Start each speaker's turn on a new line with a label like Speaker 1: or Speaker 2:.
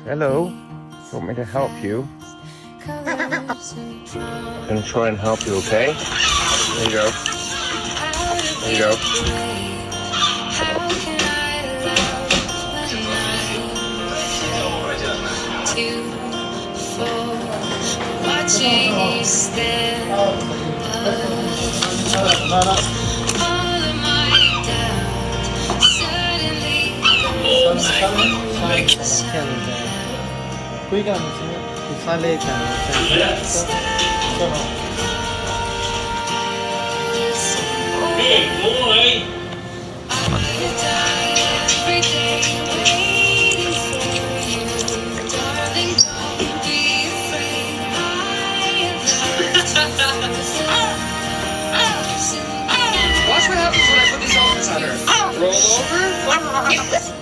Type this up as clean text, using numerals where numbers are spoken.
Speaker 1: Hello. Want me to help you? I'm gonna try and help you, okay? There you go. There you go.
Speaker 2: Watching you stand all of my doubt suddenly every day waiting for you, darling. Don't be afraid. I have
Speaker 3: Watch what happens when I put these elements on her. Roll over.